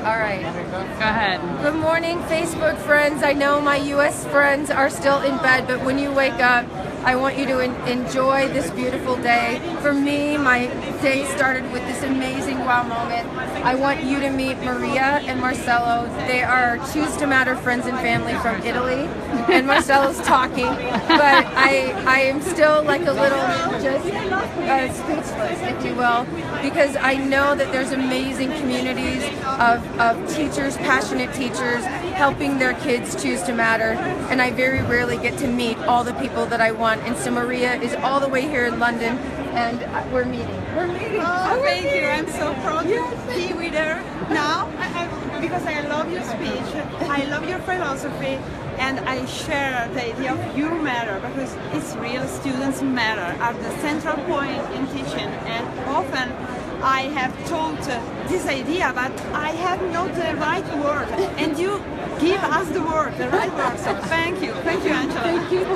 All right. Go ahead. Good morning, Facebook friends. I know my U.S. friends are still in bed, but when you wake up, I want you to enjoy this beautiful day. For me, my day started with this amazing wow moment. I want you to meet Maria and Marcello. They are Choose2Matter friends and family from Italy. And Marcello's talking, but I am still like a little just speechless, if you will, because I know that there's amazing communities of teachers, passionate teachers, helping their kids choose to matter, and I very rarely get to meet all the people that I want. And so Maria is all the way here in London, and we're meeting. Oh, thank you. I'm so proud to be with her now, because I love your speech, I love your philosophy, and I share the idea of you matter, because it's real. Students matter are the central point in teaching, and often I have taught this idea, but I have not the right word, and you give us the word, the right word. So thank you, Angela. Thank you. Oh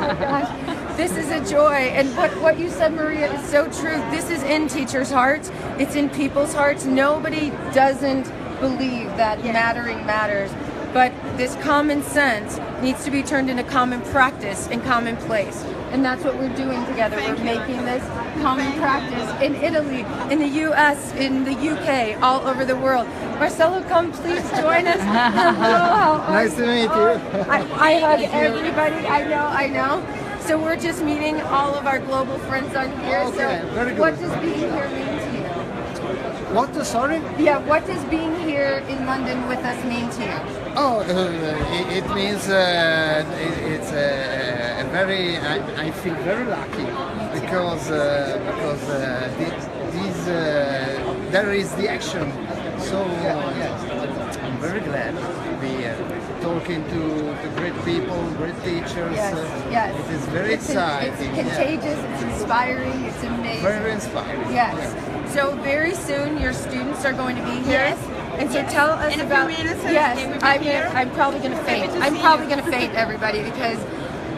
my gosh, this is a joy, and what you said, Maria, is so true. This is in teachers' hearts. It's in people's hearts. Nobody doesn't believe that mattering matters. But this common sense needs to be turned into common practice and commonplace. And that's what we're doing together. We're making this common practice in Italy, in the US, in the UK, all over the world. Marcello, come please join us. Hello. Nice to meet you. I hug everybody. I know. So we're just meeting all of our global friends on here. Okay, so very good. what does being here mean to you? What? Sorry? Yeah, what does being here in London with us mean to you? Oh, it means it's a very. I feel very lucky because there is the action. So yes, I'm very glad to be here, talking to great people, great teachers. Yes. It is very exciting. It's contagious. It's inspiring. It's amazing. Very inspiring. Yes. So very soon your students are going to be here. Yes. And so tell us In a about. few minutes, Yes, they will be here. I'm probably going to faint. I'm probably going to faint, everybody, because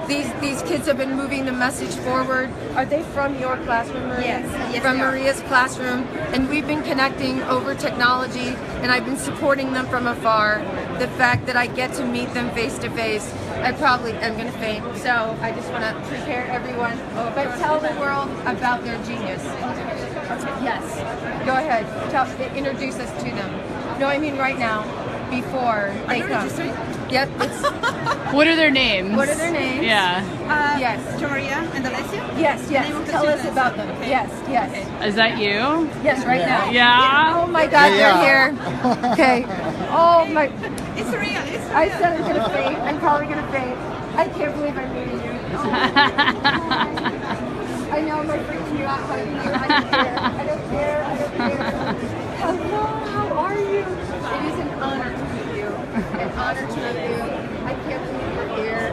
these kids have been moving the message forward. Are they from your classroom, Maria? Yes, from they are. Maria's classroom, and we've been connecting over technology, and I've been supporting them from afar. The fact that I get to meet them face to face, I probably am going to faint. So I just want to prepare everyone, but tell the world about their genius. Yes, go ahead. Introduce us to them. No, I mean right now, before they come. Yep. What are their names? What are their names? Yeah. Yes. Maria and Alessia? Yes. Tell us about them. Okay. Yes. Is that you? Yes, right now. Yeah. Oh my God, Yeah. they're here. Okay. Oh my. It's real. I said I'm gonna faint. I'm probably gonna faint. I can't believe I'm meeting you. Oh I know I'm freaking you out, hugging you. I don't care. Hello, how are you? It is an honor to meet you. An honor to meet you. I can't believe you're here.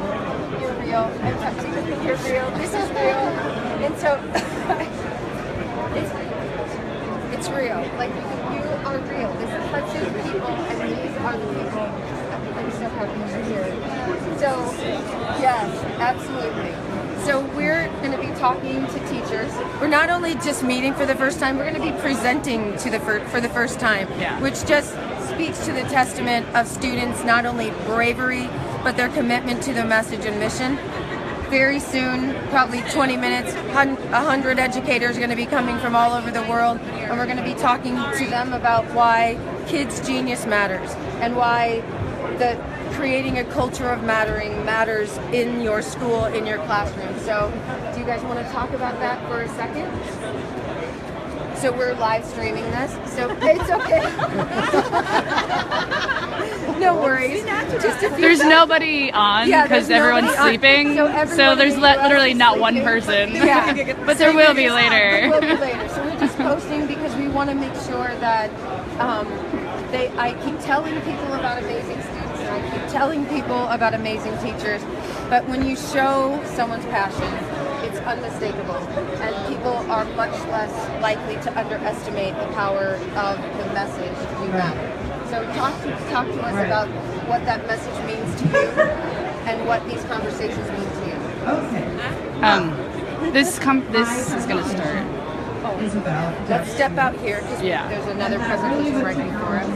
You're real. I'm touching you. You're real. This is real. And so, it's real. Like, you are real. This touches people, and these are the people. I'm so happy you're here. So, yes, absolutely. So we're going to be talking to teachers. We're not only just meeting for the first time, we're going to be presenting to for the first time, which just speaks to the testament of students' not only bravery, but their commitment to the message and mission. Very soon, probably 20 minutes, 100 educators are going to be coming from all over the world, and we're going to be talking to them about why kids' genius matters and why creating a culture of mattering matters in your school, in your classroom. So do you guys want to talk about that for a second? So we're live streaming this, so it's okay. No worries. Just a few There's nobody on because everyone's sleeping. So there's literally not one person. Yeah. But there will be later. There will be later. So we're just posting because we want to make sure that I keep telling people about amazing students, and I keep telling people about amazing teachers, but when you show someone's passion, it's unmistakable, and people are much less likely to underestimate the power of the message you matter. So talk to us about what that message means to you and what these conversations mean to you. This is going to start. So let's step out here because there's another presentation right before us.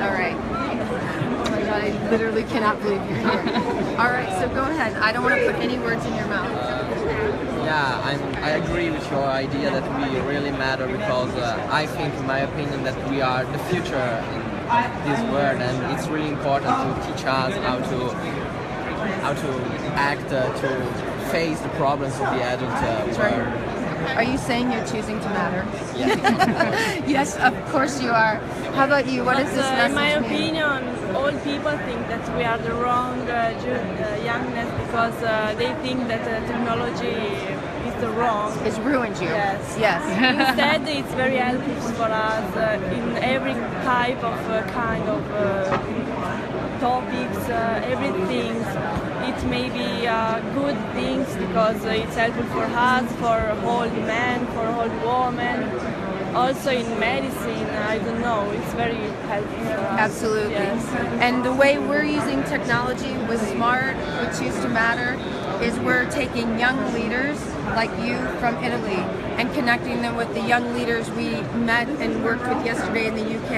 All right. Oh my God, I literally cannot believe you're here. All right, so go ahead. I don't want to put any words in your mouth. Yeah, I agree with your idea that we really matter because I think, in my opinion, that we are the future in this world, and it's really important to teach us how to act, to face the problems of the adult world. Are you saying you're choosing to matter? Yes, of course you are. How about you? What does this message in my mean? opinion, all people think that we are the wrong youngness because they think that technology is the wrong. It's ruined you. Yes. Yes. Instead, it's very helpful for us in every type of kind of topics, everything. It may be good things because it's helpful for us, for old men, for old women. Also in medicine, I don't know, it's very helpful for us. Absolutely. Yes. And the way we're using technology with SMART, with Choose2Matter, is we're taking young leaders like you from Italy and connecting them with the young leaders we met and worked with yesterday in the UK,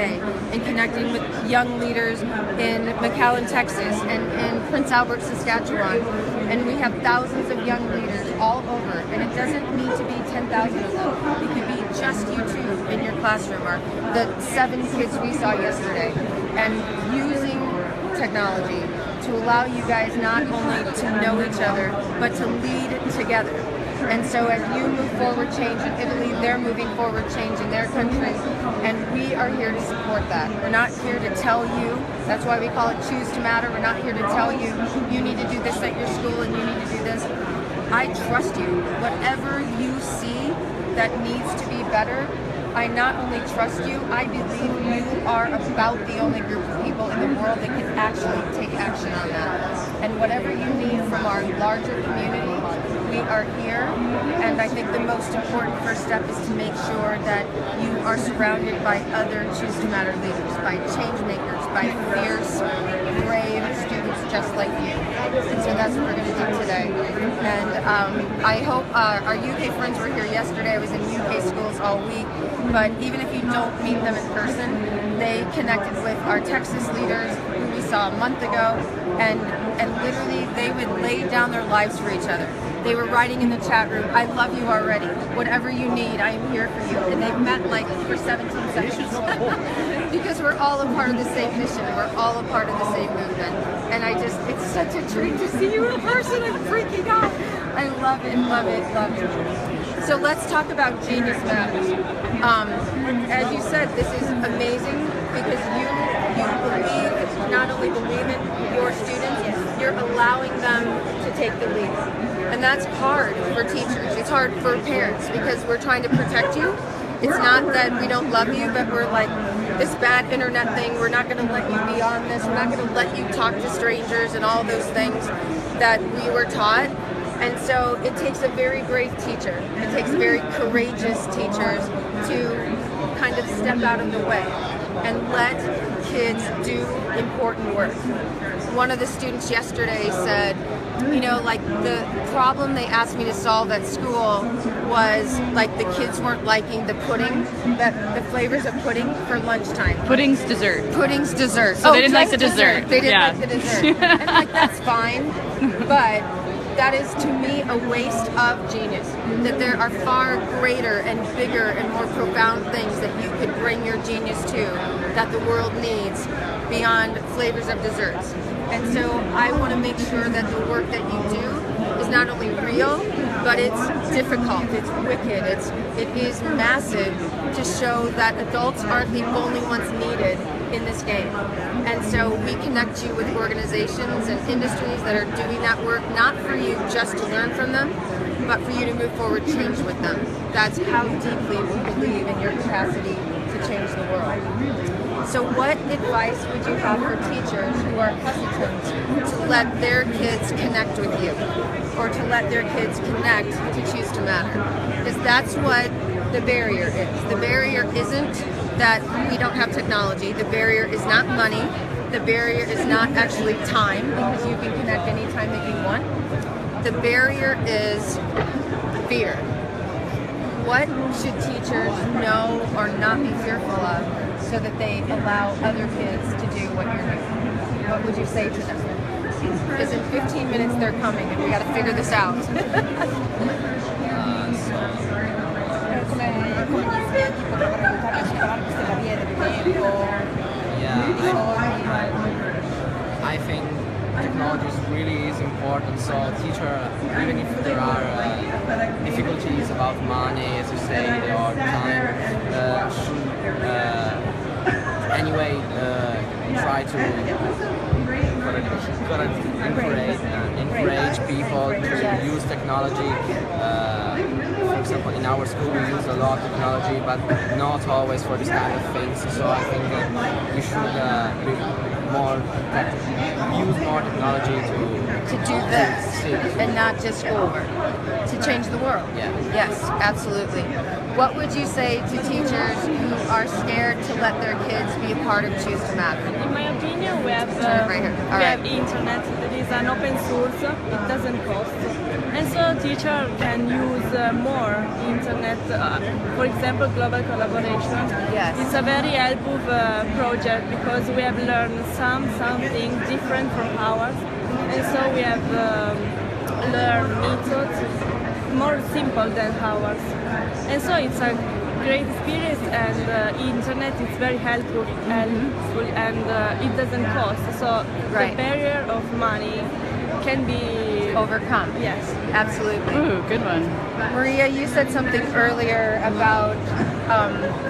and connecting with young leaders in McAllen, Texas, and in Prince Albert, Saskatchewan. And we have thousands of young leaders all over, and it doesn't need to be 10,000 of them. It could be just you two in your classroom, or the 7 kids we saw yesterday. And using technology to allow you guys not only to know each other, but to lead together. And so as you move forward change in Italy, they're moving forward change in their country, and we are here to support that. We're not here to tell you, that's why we call it Choose2Matter. We're not here to tell you, you need to do this at your school and you need to do this. I trust you. Whatever you see that needs to be better, I not only trust you, I believe you are about the only group of people in the world that can actually take action on that. And whatever you need from our larger community, we are here. And I think the most important first step is to make sure that you are surrounded by other Choose2Matter leaders, by change makers, by fierce, brave students just like you. And so that's what we're going to do today. And I hope our UK friends were here yesterday. I was in UK schools all week. But even if you don't meet them in person, they connected with our Texas leaders who we saw a month ago, and literally they would lay down their lives for each other. They were writing in the chat room, I love you already. Whatever you need, I am here for you. And they've met like for 17 seconds. Because we're all a part of the same mission. We're all a part of the same movement. And it's such a treat to see you in person. I'm freaking out. I love it, love it, love it. So let's talk about Genius Matters. As you said, this is amazing because you believe, not only believe in your students, you're allowing them to take the lead. And that's hard for teachers. It's hard for parents because we're trying to protect you. It's not that we don't love you, but we're like, this bad internet thing, we're not going to let you be on this. We're not going to let you talk to strangers and all those things that we were taught. And so it takes a very brave teacher. It takes very courageous teachers to kind of step out of the way and let kids do important work. One of the students yesterday said, you know, like the problem they asked me to solve at school was like the kids weren't liking the pudding, the flavors of pudding for lunchtime. Pudding's dessert. Pudding's dessert. So they didn't like the dessert. They didn't like the dessert. And like, that's fine, but that is to me a waste of genius. That there are far greater and bigger and more profound things that you could bring your genius to that the world needs beyond flavors of desserts. And so I want to make sure that the work that you do is not only real, but it's difficult, it's wicked, it is massive to show that adults aren't the only ones needed in this game. And so we connect you with organizations and industries that are doing that work, not for you just to learn from them, but for you to move forward change with them. That's how deeply we believe in your capacity to change the world. So what advice would you have for teachers who are hesitant to let their kids connect with you, or to let their kids connect to Choose2Matter? Because that's what the barrier is. The barrier isn't that we don't have technology. The barrier is not money. The barrier is not actually time, because you can connect anytime that you want. The barrier is fear. What should teachers know or not be fearful of so that they allow other kids to do what you're doing? What would you say to them? Because in 15 minutes they're coming and we got to figure this out. I think technology really is important, so teacher, even if there are difficulties about money, as you say, or time, should anyway try to encourage people to use technology. For example, in our school we use a lot of technology, but not always for this kind of things. So I think we should use more technology to do this and not just schoolwork, to change the world. Yeah. Yes, absolutely. What would you say to teachers who are scared to let their kids be a part of Choose2Matter? In my opinion, we have internet. That is an open source. It doesn't cost, and so teacher can use more internet. For example, global collaboration. Yes. It's a very helpful project because we have learned something different from ours, and so we have learned methods more simple than ours. And so it's a great experience, and internet is very helpful, and it doesn't cost. So the barrier of money can be overcome. Yes, absolutely. Ooh, good one. Maria, you said something earlier about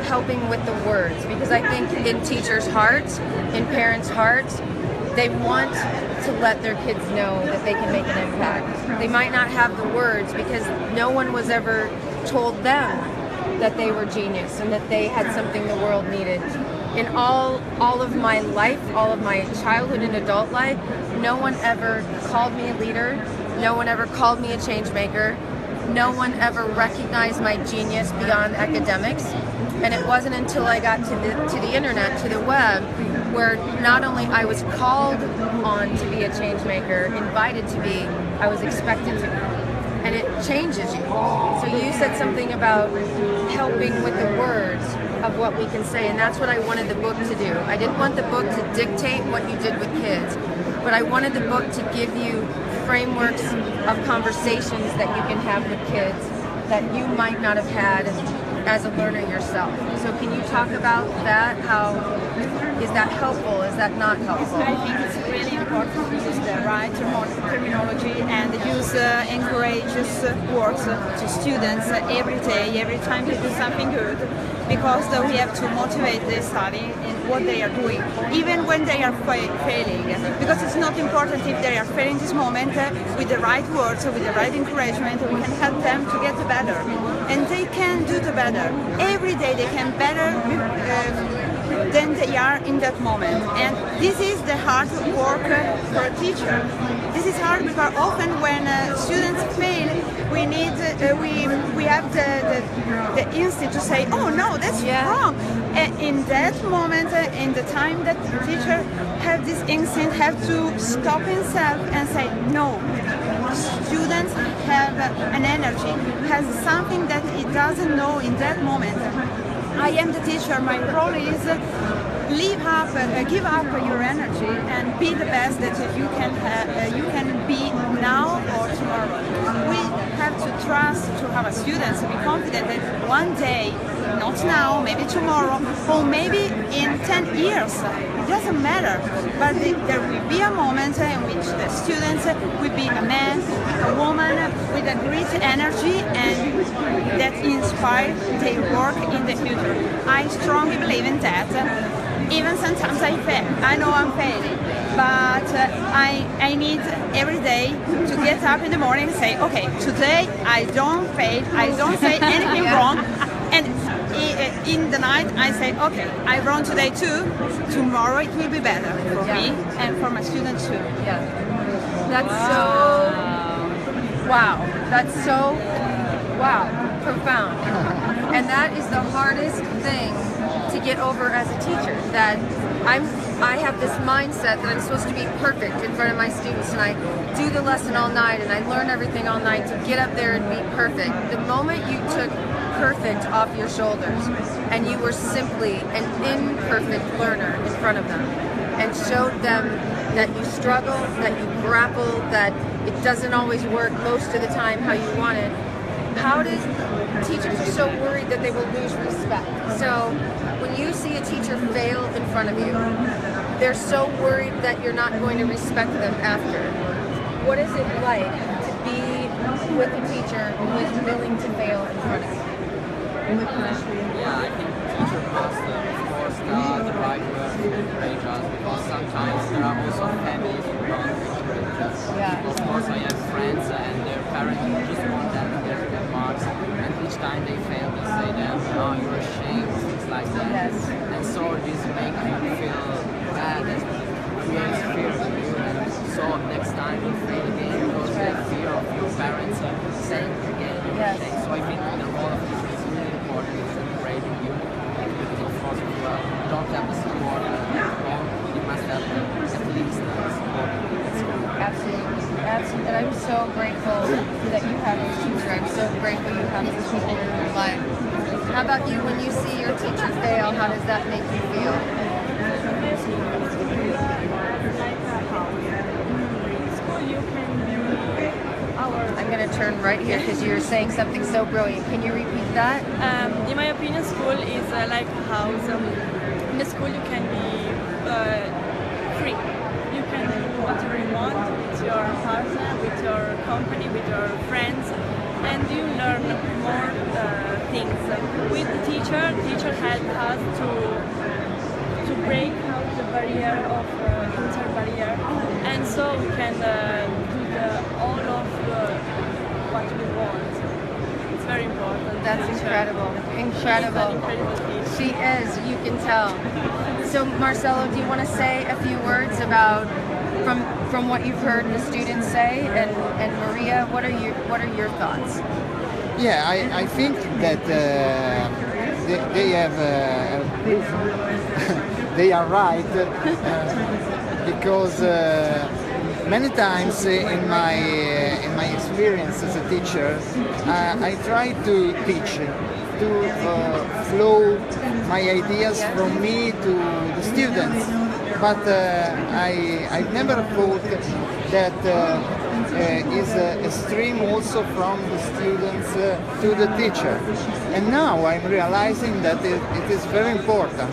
helping with the words, because I think in teachers' hearts, in parents' hearts, they want to let their kids know that they can make an impact. They might not have the words because no one was ever told them that they were genius and that they had something the world needed. In all of my life, all of my childhood and adult life, no one ever called me a leader. No one ever called me a change maker. No one ever recognized my genius beyond academics. And it wasn't until I got to the internet, to the web, where not only I was called on to be a change maker, invited to be, I was expected to be. And it changes you. So you said something about helping with the words of what we can say, and that's what I wanted the book to do. I didn't want the book to dictate what you did with kids, but I wanted the book to give you frameworks of conversations that you can have with kids that you might not have had as a learner yourself. So can you talk about that? How is that helpful? Is that not helpful? I think it's really important to use the right terminology and use encourages words to students every day, every time they do something good, because we have to motivate the study in what they are doing, even when they are failing. Because it's not important if they are failing this moment, with the right words, with the right encouragement, we can help them to get better. And they can do the better. Every day they can better than they are in that moment. And this is the hard work for a teacher. This is hard because often when students fail, we need we have the instinct to say, oh no, that's wrong. And in that moment, in the time that the teacher have this instinct, have to stop himself and say, no. Students have an energy, has something that he doesn't know in that moment. I am the teacher. My role is give up your energy and be the best that you can be now or tomorrow. We have to trust to our students, to be confident that one day, not now, maybe tomorrow, or maybe in 10 years, it doesn't matter, but there will be a moment in which the students will be a man, a woman with a great energy and that inspires their work in the future. I strongly believe in that. Even sometimes I fail. I know I'm failing, but I need every day to get up in the morning and say, okay, today I don't fail, I don't say anything wrong, and in the night I say, okay, I run today too, tomorrow it will be better for me and for my students too. Yeah, that's that's so profound. And that is the hardest thing to get over as a teacher, that I have this mindset that I'm supposed to be perfect in front of my students, and I do the lesson all night and I learn everything all night to get up there and be perfect. The moment you took perfect off your shoulders and you were simply an imperfect learner in front of them and showed them that you struggle, that you grapple, that it doesn't always work most of the time how you want it. Teachers are so worried that they will lose respect. So when you see a teacher fail in front of you, they're so worried that you're not going to respect them after. What is it like to be with a teacher who is willing to fail in front of you? Yeah, I think teacher must, of course, the right word to encourage us, because sometimes there are also families who don't encourage us. Yeah. Of course, I have friends and their parents just want them to get good marks, and each time they fail, they say them, oh, you're ashamed, things like that. Yes. And so this makes you feel bad, and creates fear in you, and so next time you fail again, because you have fear of your parents saying again, you're Yes. ashamed. So I think the role of teachers is really important in encouraging you, because of course if you don't have the support at home, you must have at least support at school. Absolutely. Absolutely. And I'm so grateful that you have this teacher. I'm so grateful you have these people in your life. How about you? When you see your teacher fail, how does that make you feel? I'm going to turn right here because you're saying something so brilliant. Can you repeat that? In my opinion, school is like a house. In the school, you can be free. You can do whatever you want with your partner, with your company, with your friends, and you learn more things. With the teacher helps us to break out the barrier of culture barrier, and so we can do all of what we want. It's very important. That's incredible. Incredible. She's an incredible teacher. She is, you can tell. So Marcelo, do you want to say a few words about from what you've heard the students say, and Maria, what are your thoughts? Yeah, I think that they have they are right because many times in my experience as a teacher, I try to teach, to flow my ideas from me to the students, but I never thought that is a stream also from the students to the teacher. And now I'm realizing that it is very important.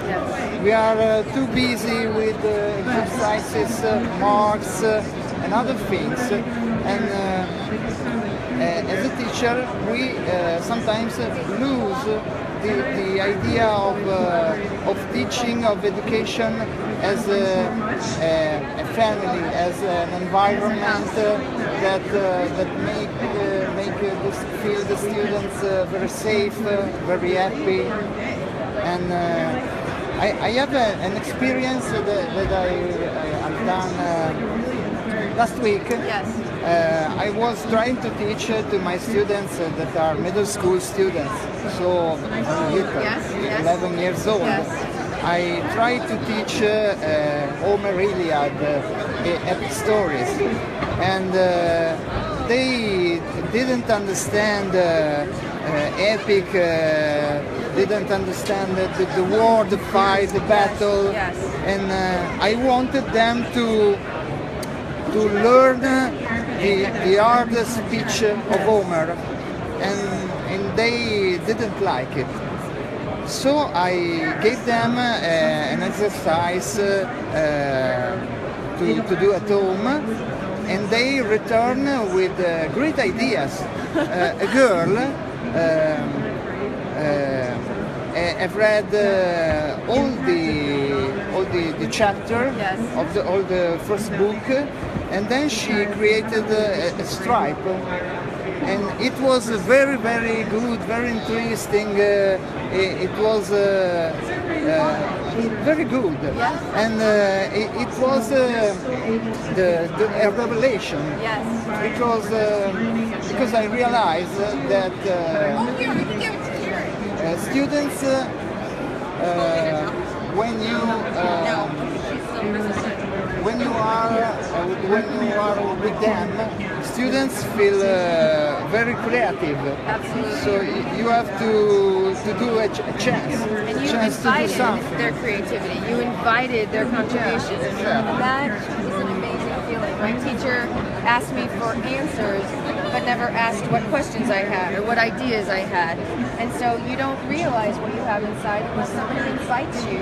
We are too busy with exercises, marks, and other things. And as a teacher, we sometimes lose the idea of teaching, of education as a family, as an environment that make feel the students very safe, very happy. And I have an experience that I've done last week. Yes. I was trying to teach to my students that are middle school students, so little, Yes. 11 years old. Yes. I tried to teach Homer Iliad epic stories, and they didn't understand epic, didn't understand the war, the fight, the battle, Yes. and I wanted them to learn the art speech of Homer, and they didn't like it. So I gave them an exercise to do at home, and they return with great ideas. A girl I've read all the chapter Yes. of all the first book, and then she created a stripe, and it was very, very good, very interesting. It was very good, Yes. and it was a revelation. Yes. Because I realized that students when you with them, students feel very creative. Absolutely. So you have to do a chance. And you chance to do invited something. their creativity. You invited their contributions. And that is an amazing feeling. My teacher asked me for answers, but never asked what questions I had or what ideas I had. And so you don't realize what you have inside unless somebody invites you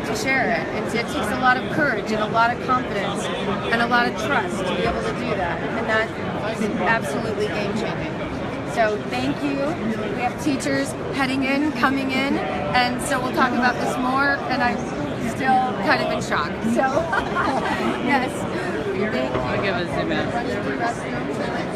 to share it. And it takes a lot of courage and a lot of confidence and a lot of trust to be able to do that. And that is absolutely game-changing. So thank you. We have teachers heading in, coming in, and so we'll talk about this more, and I'm still kind of in shock. So, yes. Thank you. I'll give a zoom in. Run to the restroom.